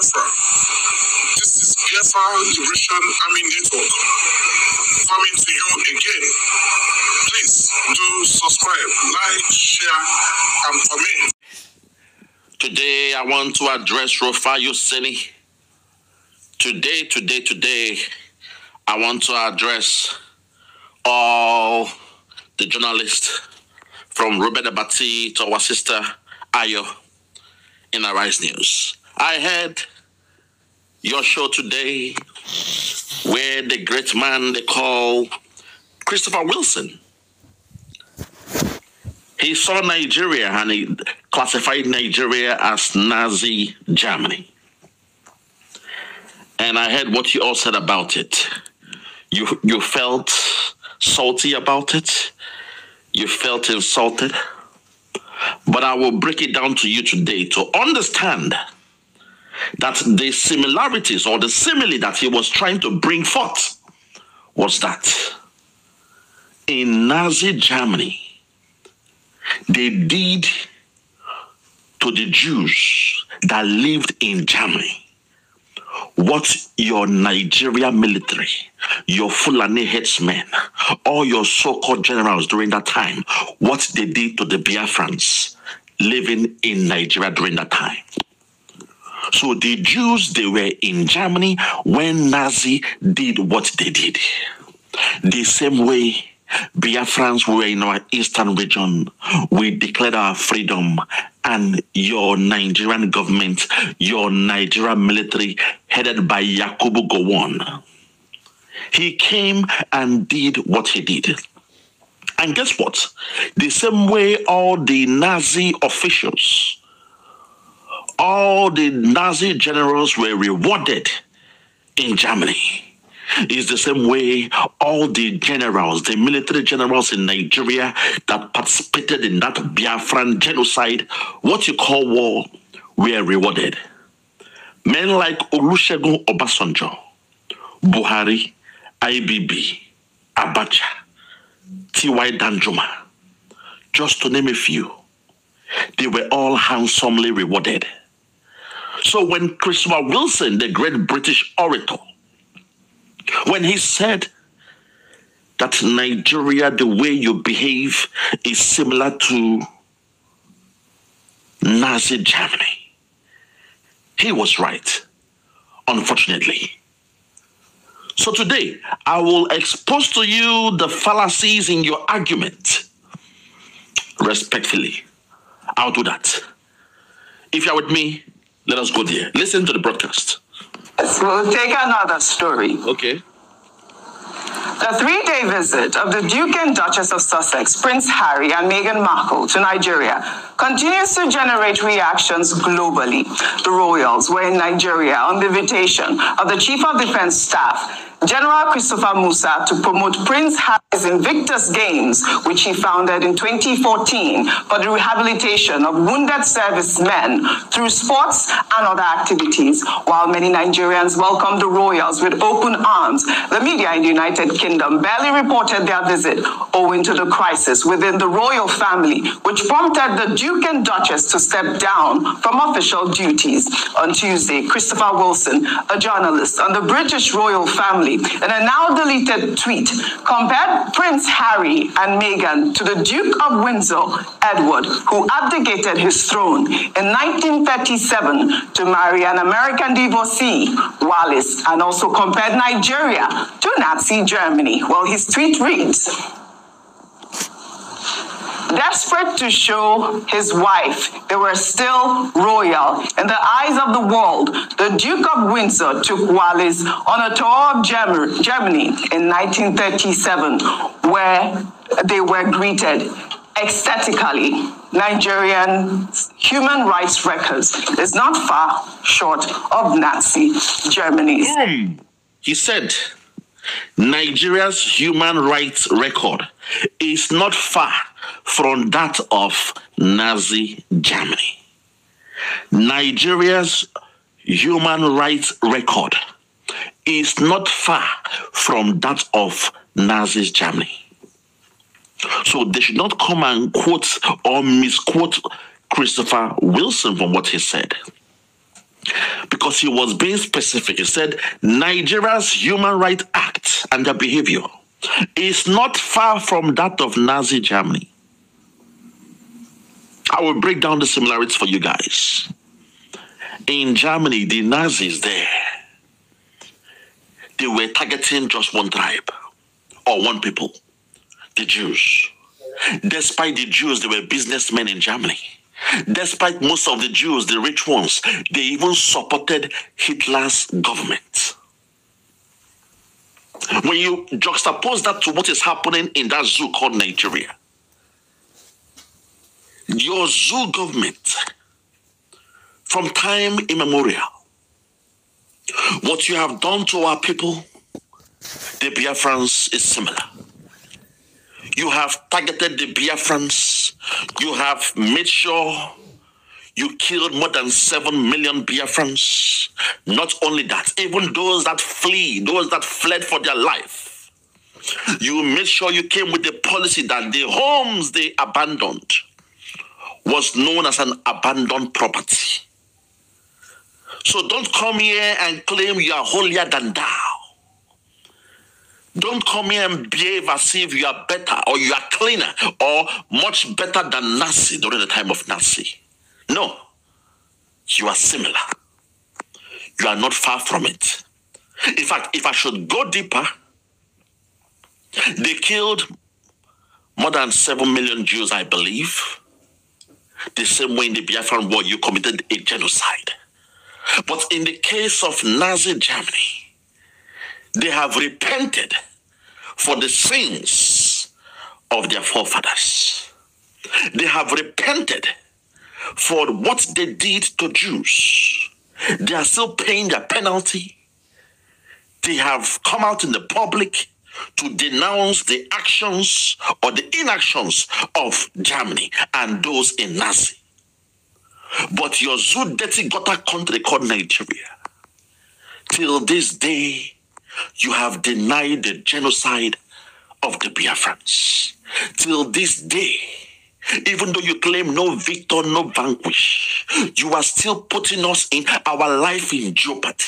Biafra. This is Biafra Liberation Army Network coming to you again. Please do subscribe, like, share, and comment. Today I want to address Rufai Oseni. Today, I want to address all the journalists from Robert Abati to our sister Ayo in Arise News. I heard your show today where the great man they call Christopher Wilson, he saw Nigeria and he classified Nigeria as Nazi Germany. And I heard what you all said about it. You felt salty about it. You felt insulted. But I will break it down to you today to understand that the similarities or the simile that he was trying to bring forth was that in Nazi Germany, they did to the Jews that lived in Germany what your Nigeria military, your Fulani headsmen, all your so-called generals during that time, what they did to the Biafrans living in Nigeria during that time. So the Jews, they were in Germany when Nazi did what they did. The same way Biafrans were in our eastern region, we declared our freedom, and your Nigerian government, your Nigerian military, headed by Yakubu Gowon, he came and did what he did. And guess what? The same way all the Nazi officials, all the Nazi generals were rewarded in Germany, is the same way all the generals, the military generals in Nigeria that participated in that Biafran genocide, what you call war, were rewarded. Men like Olusegun Obasanjo, Buhari, IBB, Abacha, T.Y. Danjuma, just to name a few, they were all handsomely rewarded. So when Christopher Wilson, the great British orator, when he said that Nigeria, the way you behave is similar to Nazi Germany, he was right, unfortunately. So today, I will expose to you the fallacies in your argument. Respectfully, I'll do that. If you're with me, let us go there. Listen to the broadcast. We'll take another story. Okay. The 3-day visit of the Duke and Duchess of Sussex, Prince Harry and Meghan Markle to Nigeria continues to generate reactions globally. The royals were in Nigeria on the invitation of the Chief of Defense Staff, General Christopher Musa, to promote Prince Harry's Invictus Games, which he founded in 2014 for the rehabilitation of wounded servicemen through sports and other activities. While many Nigerians welcomed the royals with open arms, the media in the United Kingdom barely reported their visit owing to the crisis within the royal family, which prompted the Duke and Duchess to step down from official duties. On Tuesday, Christopher Wilson, a journalist on the British royal family, in a now deleted tweet, compared Prince Harry and Meghan to the Duke of Windsor, Edward, who abdicated his throne in 1937 to marry an American divorcee, Wallis, and also compared Nigeria to Nazi Germany. Well, his tweet reads, desperate to show his wife they were still royal in the eyes of the world, the Duke of Windsor took Wallis on a tour of Germany in 1937, where they were greeted ecstatically. Nigerian human rights records is not far short of Nazi Germany's. He said, Nigeria's human rights record is not far from that of Nazi Germany. Nigeria's human rights record is not far from that of Nazi Germany. So they should not come and quote or misquote Christopher Wilson from what he said. because he was being specific. He said Nigeria's Human Rights Act and their behavior is not far from that of Nazi Germany. I will break down the similarities for you guys. In Germany, the Nazis there, they were targeting just one tribe or one people, the Jews. Despite the Jews, they were businessmen in Germany. Despite most of the Jews, the rich ones, they even supported Hitler's government. When you juxtapose that to what is happening in that zoo called Nigeria, your zoo government, from time immemorial, what you have done to our people, the Biafrans, is similar. You have targeted the Biafrans. You have made sure you killed more than 7 million Biafrans. Not only that, even those that flee, those that fled for their life, you made sure you came with the policy that the homes they abandoned was known as an abandoned property. So don't come here and claim you are holier than thou. Don't come here and behave as if you are better or you are cleaner or much better than Nazi during the time of Nazi. No, you are similar. You are not far from it. In fact, if I should go deeper, they killed more than 7 million Jews, I believe. The same way in the Biafran War, you committed a genocide. But in the case of Nazi Germany, they have repented for the sins of their forefathers. They have repented for what they did to Jews. They are still paying their penalty. They have come out in the public to denounce the actions or the inactions of Germany and those in Nazi. But your zoo dirty gutter country called Nigeria, till this day, you have denied the genocide of the Biafrans. Till this day, even though you claim no victor, no vanquish, you are still putting us in our life in jeopardy.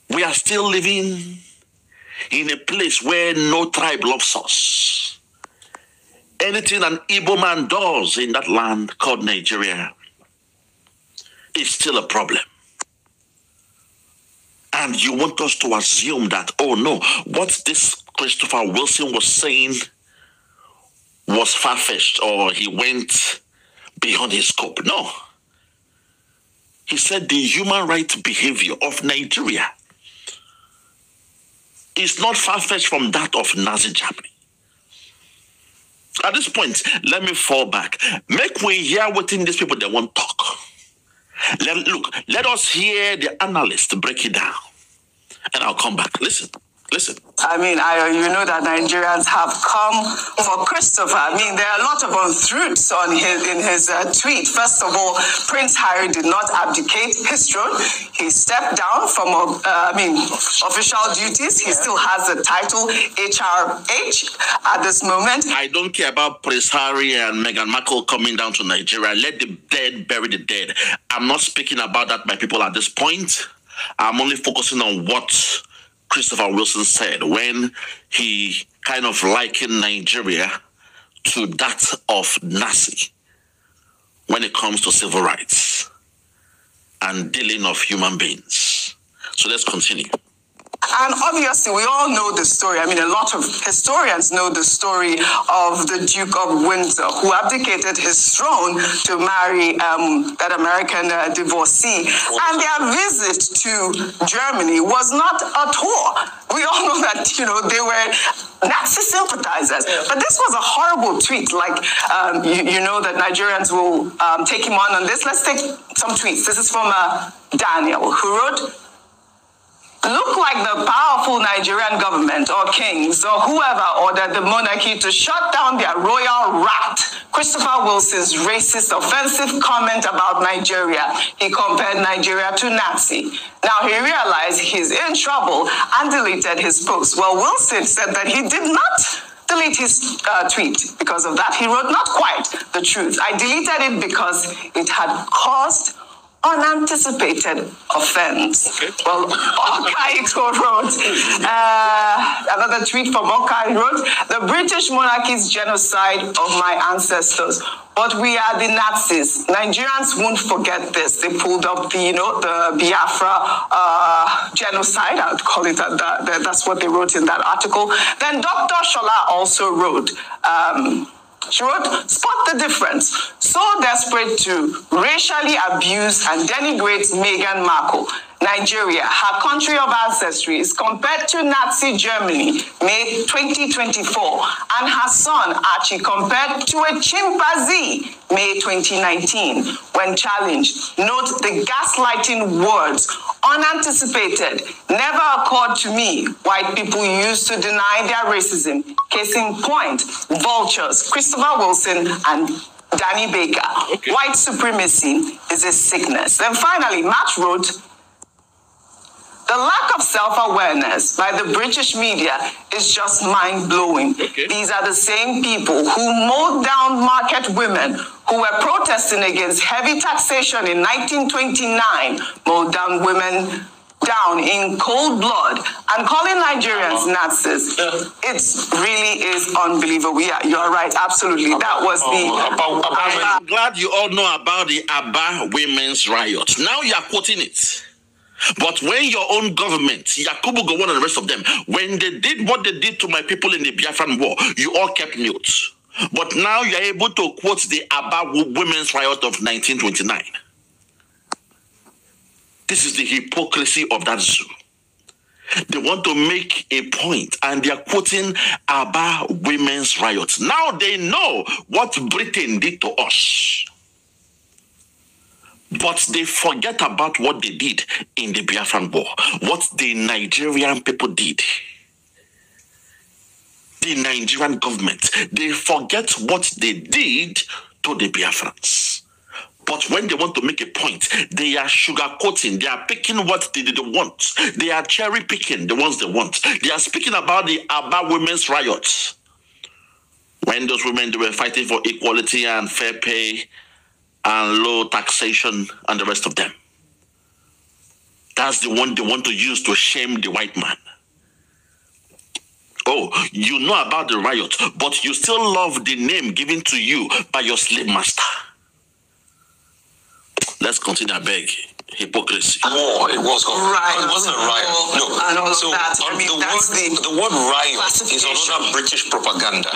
We are still living in a place where no tribe loves us. Anything an Igbo man does in that land called Nigeria is still a problem. And you want us to assume that, oh no, what this Christopher Wilson was saying was far-fetched or he went beyond his scope. No. He said the human rights behavior of Nigeria is not far-fetched from that of Nazi Germany. At this point, let me fall back. Make we hear what in these people they want to talk. Let us hear the analyst break it down. And I'll come back. Listen. I mean, you know that Nigerians have come for Christopher. I mean, there are a lot of untruths in his tweet. First of all, Prince Harry did not abdicate his throne. He stepped down from, official duties. He still has the title HRH at this moment. I don't care about Prince Harry and Meghan Markle coming down to Nigeria. Let the dead bury the dead. I'm not speaking about that, my people, at this point. I'm only focusing on what Christopher Wilson said when he kind of likened Nigeria to that of Nazi when it comes to civil rights and dealing of human beings. So let's continue. And obviously, we all know the story. I mean, a lot of historians know the story of the Duke of Windsor, who abdicated his throne to marry that American divorcee. And their visit to Germany was not a tour. We all know that, they were Nazi sympathizers. But this was a horrible tweet. Like, you know that Nigerians will take him on this. Let's take some tweets. This is from Daniel, who wrote, "Look like the powerful Nigerian government or kings or whoever ordered the monarchy to shut down their royal rat. Christopher Wilson's racist, offensive comment about Nigeria. He compared Nigeria to Nazi. Now he realized he's in trouble and deleted his post." Well, Wilson said that he did not delete his tweet. Because of that, he wrote, "Not quite the truth. I deleted it because it had caused unanticipated offense. Okay. Well, Okaiko wrote, another tweet from Okai wrote, the British monarchy's genocide of my ancestors. But we are the Nazis. Nigerians won't forget this. They pulled up the, the Biafra genocide. I would call it that. That's what they wrote in that article. Then Dr. Shola also wrote, she wrote, spot the difference. So desperate to racially abuse and denigrate Meghan Markle. Nigeria, her country of ancestry, is compared to Nazi Germany, May 2024, and her son Archie compared to a chimpanzee, May 2019. When challenged, note the gaslighting words, unanticipated, never occurred to me. White people used to deny their racism. Case in point, vultures, Christopher Wilson and Danny Baker. Okay. White supremacy is a sickness. Then finally, Matt wrote, the lack of self-awareness by the British media is just mind-blowing. Okay. These are the same people who mowed down market women who were protesting against heavy taxation in 1929, mowed down women down in cold blood and calling Nigerians Nazis. It really is unbelievable. You're right, absolutely. That was I'm glad you all know about the Aba women's riot. Now you are quoting it. But when your own government, Yakubu Gowon and the rest of them, when they did what they did to my people in the Biafran war, you all kept mute. But now you're able to quote the Aba women's riot of 1929. This is the hypocrisy of that zoo. They want to make a point and they are quoting Aba women's riots. Now they know what Britain did to us. But they forget about what they did in the Biafran war, what the Nigerian people did. The Nigerian government, they forget what they did to the Biafrans. But when they want to make a point, they are sugarcoating, they are picking what they want. They are cherry picking the ones they want. They are speaking about the Aba women's riots. When those women, they were fighting for equality and fair pay, and low taxation, and the rest of them. That's the one they want to use to shame the white man. Oh, you know about the riot, but you still love the name given to you by your slave master. Let's continue, I beg. Hypocrisy. War. It was right. It wasn't a riot. No. And all so that. I mean, the word riot is another British propaganda.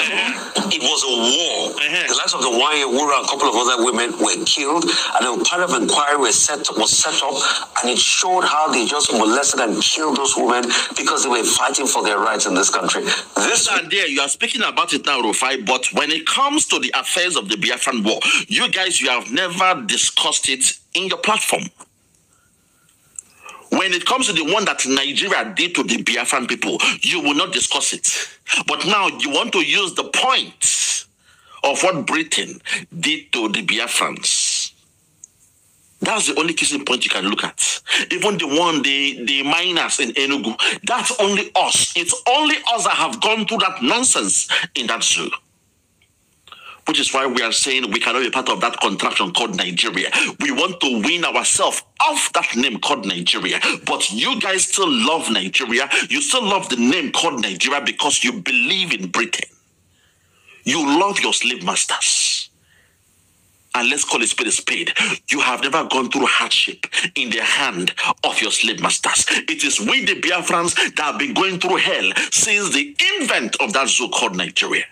It was a war. The likes of the Wanyewura and a couple of other women were killed, and a part of inquiry was set up, and it showed how they just molested and killed those women because they were fighting for their rights in this country. And there, you are speaking about it now, Rufai, but when it comes to the affairs of the Biafran war, you guys, you have never discussed it in your platform. When it comes to the one that Nigeria did to the Biafran people, you will not discuss it. But now you want to use the point of what Britain did to the Biafrans. That's the only kissing point you can look at. Even the one, the miners in Enugu, that's only us. It's only us that have gone through that nonsense in that zoo. Which is why we are saying we cannot be part of that contraction called Nigeria. We want to win ourselves off that name called Nigeria. But you guys still love Nigeria. You still love the name called Nigeria because you believe in Britain. You love your slave masters. And let's call a spade a spade. You have never gone through hardship in the hand of your slave masters. It is we, the Biafrans, that have been going through hell since the invent of that zoo called Nigeria.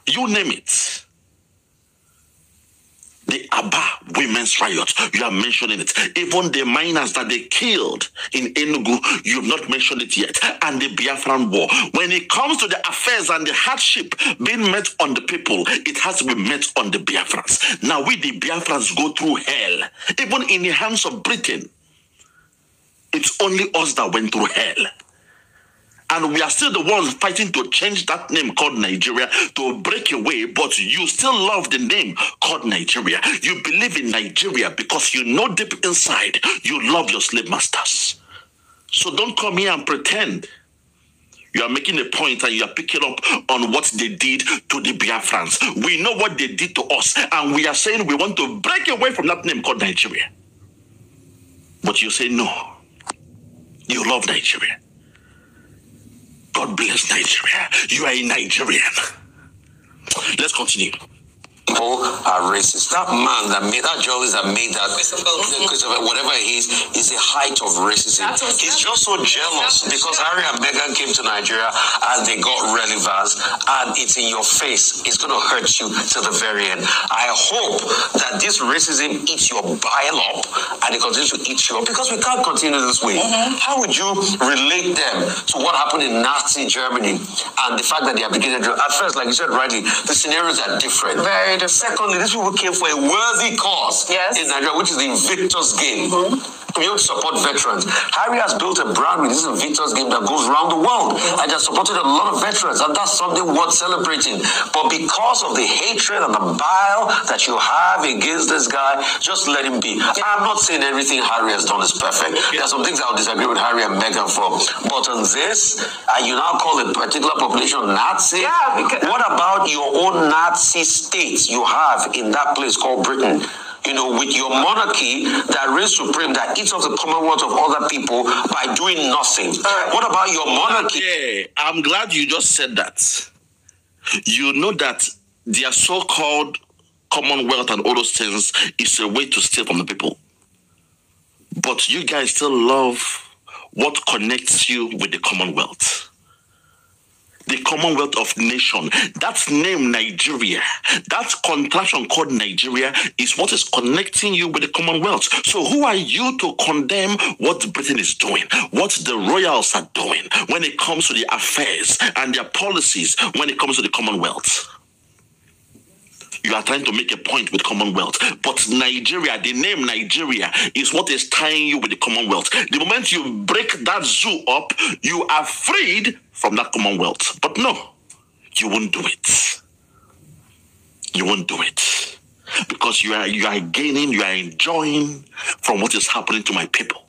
You name it. The Aba women's riot, you are mentioning it. Even the miners that they killed in Enugu, you have not mentioned it yet. And the Biafran war. When it comes to the affairs and the hardship being met on the people, it has to be met on the Biafrans. Now we, the Biafrans, go through hell. Even in the hands of Britain, it's only us that went through hell. And we are still the ones fighting to change that name called Nigeria, to break away, but you still love the name called Nigeria. You believe in Nigeria because you know deep inside you love your slave masters. So don't come here and pretend. You are making a point and you are picking up on what they did to the Biafrans. We know what they did to us, and we are saying we want to break away from that name called Nigeria. But you say no. You love Nigeria. God bless Nigeria. You are a Nigerian. Let's continue. People are racist. That man that made that journalist that made that whatever he is a height of racism. He's just so jealous because Harry and Meghan came to Nigeria and they got relevance, and it's in your face. It's going to hurt you to the very end. I hope that this racism eats your bile up and it continues to eat you up, because we can't continue this way. How would you relate them to what happened in Nazi Germany and the fact that they abdicated? At first, like you said rightly, the scenarios are different. Very different. Secondly, these people came for a worthy cause in Nigeria, which is the Invictus Game. We want to support veterans. Harry has built a brand with this Invictus Game that goes around the world and has supported a lot of veterans, and that's something worth celebrating. But because of the hatred and the bile that you have against this guy, just let him be. I'm not saying everything Harry has done is perfect. There are some things I'll disagree with Harry and Meghan for. But on this, you now call a particular population Nazi? What about your own Nazi state you have in that place called Britain? You know, with your monarchy that reigns supreme, that eats off the commonwealth of other people by doing nothing. What about your monarchy? Yeah, I'm glad you just said that. You know that their so-called commonwealth and all those things is a way to steal from the people. But you guys still love what connects you with the commonwealth. The Commonwealth of Nation. That's named Nigeria. That contraction called Nigeria is what is connecting you with the Commonwealth. So who are you to condemn what Britain is doing, what the royals are doing when it comes to the affairs and their policies when it comes to the Commonwealth? You are trying to make a point with Commonwealth. But Nigeria, the name Nigeria, is what is tying you with the Commonwealth. The moment you break that zoo up, you are freed from that Commonwealth. But no, you won't do it. You won't do it. Because you are gaining, you are enjoying from what is happening to my people.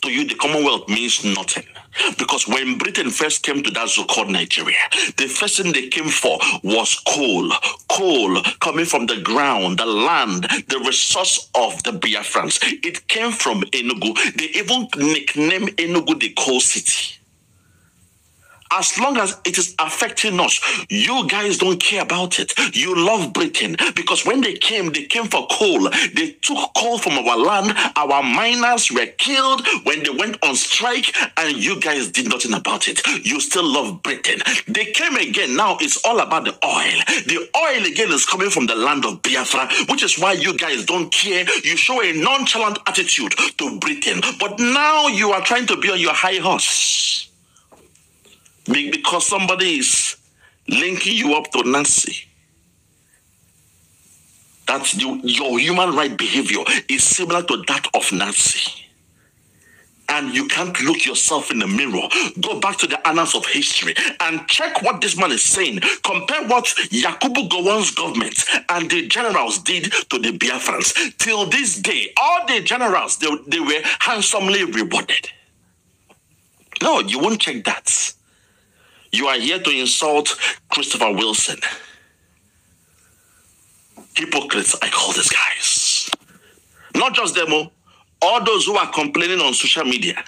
To you, the Commonwealth means nothing. Because when Britain first came to that zoo called Nigeria, the first thing they came for was coal. Coal coming from the ground, the land, the resource of the Biafrans. It came from Enugu. They even nicknamed Enugu the coal city. As long as it is affecting us, you guys don't care about it. You love Britain because when they came for coal. They took coal from our land. Our miners were killed when they went on strike, and you guys did nothing about it. You still love Britain. They came again. Now it's all about the oil. The oil again is coming from the land of Biafra, which is why you guys don't care. You show a nonchalant attitude to Britain. But now you are trying to be on your high horse. Because somebody is linking you up to Nazi. That's your human right behavior is similar to that of Nazi. And you can't look yourself in the mirror. Go back to the annals of history and check what this man is saying. Compare what Yakubu Gowon's government and the generals did to the Biafrans. Till this day, all the generals, they were handsomely rewarded. No, you won't check that. You are here to insult Christopher Wilson. Hypocrites, I call these guys. Not just them, all those who are complaining on social media.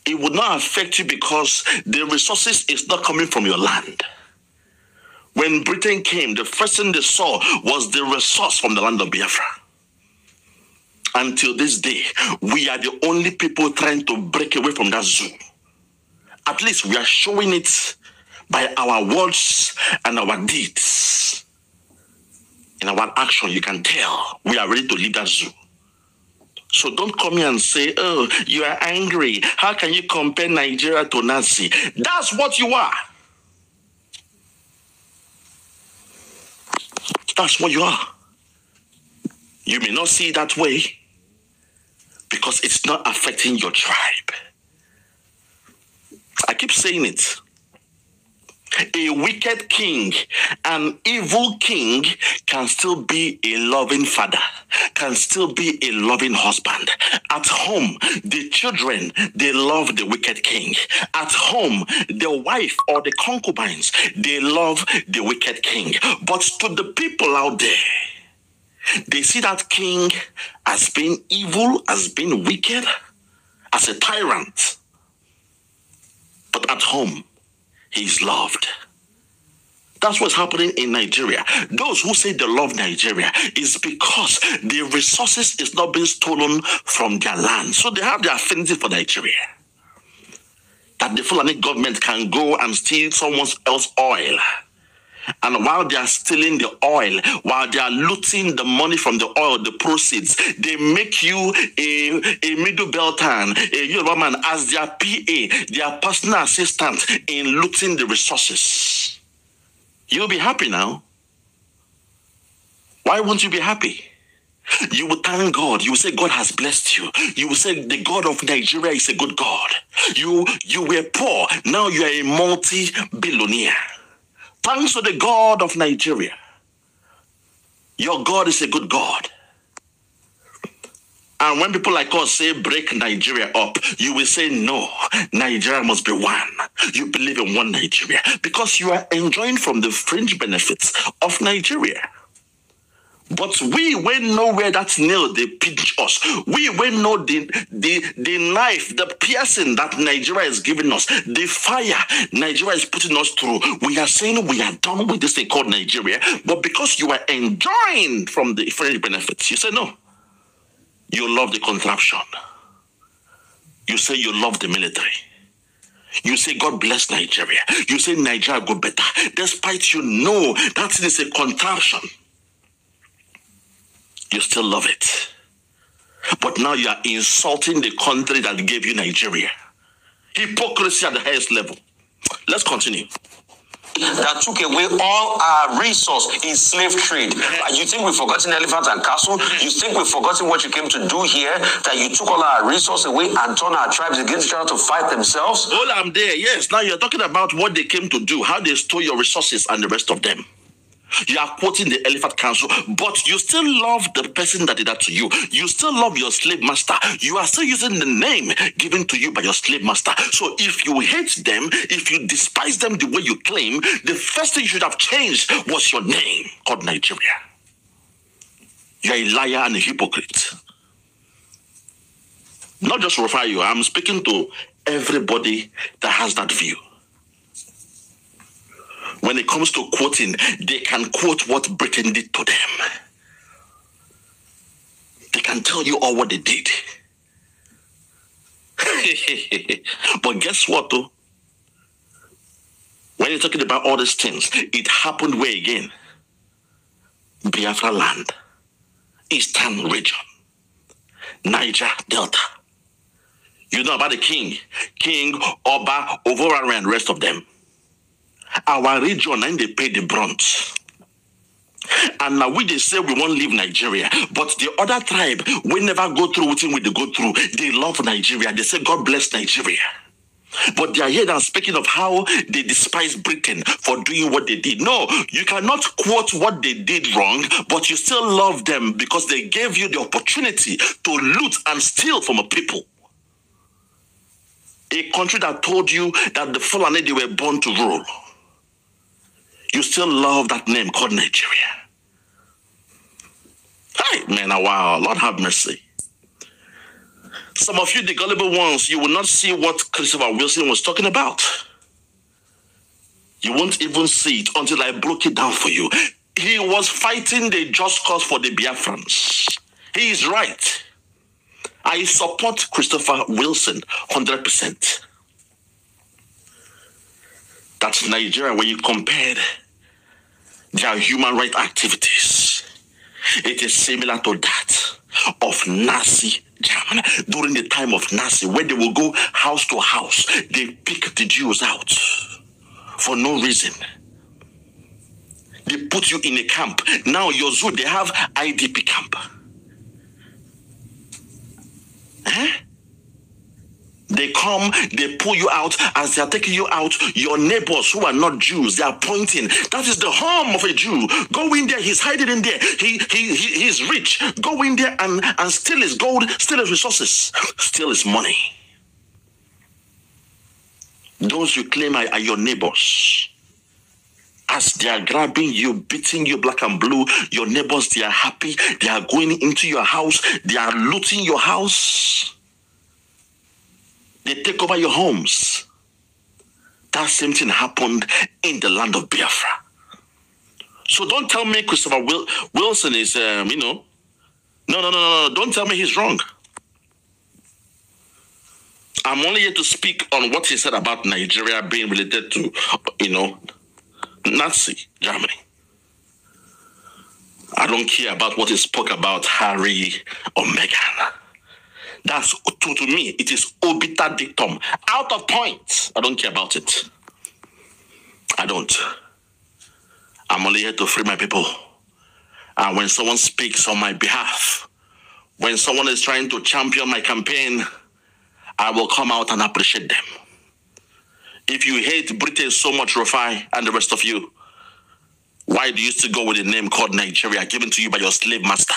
It would not affect you because the resources is not coming from your land. When Britain came, the first thing they saw was the resource from the land of Biafra. Until this day, we are the only people trying to break away from that zoo. At least we are showing it by our words and our deeds. In our action, you can tell we are ready to leave that zoo. So don't come here and say, oh, you are angry. How can you compare Nigeria to Nazi? That's what you are. That's what you are. You may not see it that way because it's not affecting your tribe. I keep saying it. A wicked king, an evil king can still be a loving father, can still be a loving husband. At home, the children, they love the wicked king. At home, the wife or the concubines, they love the wicked king. But to the people out there, They see that king as being evil, as being wicked, as a tyrant. But at home, he is loved. That's what's happening in Nigeria. Those who say they love Nigeria is because the resources is not being stolen from their land. So they have the affinity for Nigeria. That the Fulani government can go and steal someone else's oil. And while they are stealing the oil, while they are looting the money from the oil, the proceeds, they make you a middle beltan, a Yoruba man as their PA, their personal assistant in looting the resources. You'll be happy now. Why won't you be happy? You will thank God. You will say God has blessed you. You will say the God of Nigeria is a good God. You were poor. Now you are a multi-billionaire. Thanks to the God of Nigeria. Your God is a good God. And when people like us say break Nigeria up, you will say no, Nigeria must be one. You believe in one Nigeria because you are enjoying from the fringe benefits of Nigeria. But we will know where that nail they pinch us. We will know the knife, the piercing that Nigeria is giving us, the fire Nigeria is putting us through. We are saying we are done with this thing called Nigeria, but because you are enjoying from the fringe benefits, you say no. You love the contraption. You say you love the military. You say God bless Nigeria. You say Nigeria go better, despite you know that is a contraption. You still love it. But now you are insulting the country that gave you Nigeria. Hypocrisy at the highest level. Let's continue. That took away all our resource in slave trade. You think we've forgotten Elephant and Castle? You think we've forgotten what you came to do here? That you took all our resource away and turned our tribes against each other to fight themselves? Well, I'm there. Yes, now you're talking about what they came to do, how they stole your resources and the rest of them. You are quoting the Elephant Council, but you still love the person that did that to you. You still love your slave master. You are still using the name given to you by your slave master. So if you hate them, if you despise them the way you claim, the first thing you should have changed was your name called Nigeria. You are a liar and a hypocrite. Not just Rufai, I'm speaking to everybody that has that view. When it comes to quoting, they can quote what Britain did to them. They can tell you all what they did. But guess what, though? When you're talking about all these things, it happened where again? Biafra land, Eastern region, Niger Delta. You know about the king, Oba, Ovora, and rest of them. Our region, and they pay the brunt. And now we just say we won't leave Nigeria. But the other tribe, we never go through what they go through. They love Nigeria. They say, God bless Nigeria. But they are here now speaking of how they despise Britain for doing what they did. No, you cannot quote what they did wrong, but you still love them because they gave you the opportunity to loot and steal from a people. A country that told you that the Fulani, they were born to rule. You still love that name called Nigeria. Hey, man, wow, Lord have mercy. Some of you, the gullible ones, you will not see what Christopher Wilson was talking about. You won't even see it until I broke it down for you. He was fighting the just cause for the Biafrans. He is right. I support Christopher Wilson 100%. That's Nigeria when you compared their human rights activities. It is similar to that of Nazi Germany. During the time of Nazi, where they will go house to house, they pick the Jews out for no reason. They put you in a camp. Now your zoo, they have IDP camp. They come, they pull you out. As they are taking you out, your neighbors who are not Jews, they are pointing. That is the home of a Jew. Go in there, he's hiding in there. He's rich. Go in there and steal his gold, steal his resources, steal his money. Those you claim are your neighbors. as they are grabbing you, beating you black and blue, your neighbors, they are happy. They are going into your house. They are looting your house. They take over your homes. That same thing happened in the land of Biafra. So don't tell me Christopher Wilson is, No. Don't tell me he's wrong. I'm only here to speak on what he said about Nigeria being related to, Nazi Germany. I don't care about what he spoke about Harry or Meghan. That's, to me, it is obiter dictum. Out of point. I don't care about it. I don't. I'm only here to free my people. And when someone speaks on my behalf, when someone is trying to champion my campaign, I will come out and appreciate them. If you hate Britain so much, Rufai, and the rest of you, why do you still go with a name called Nigeria given to you by your slave master?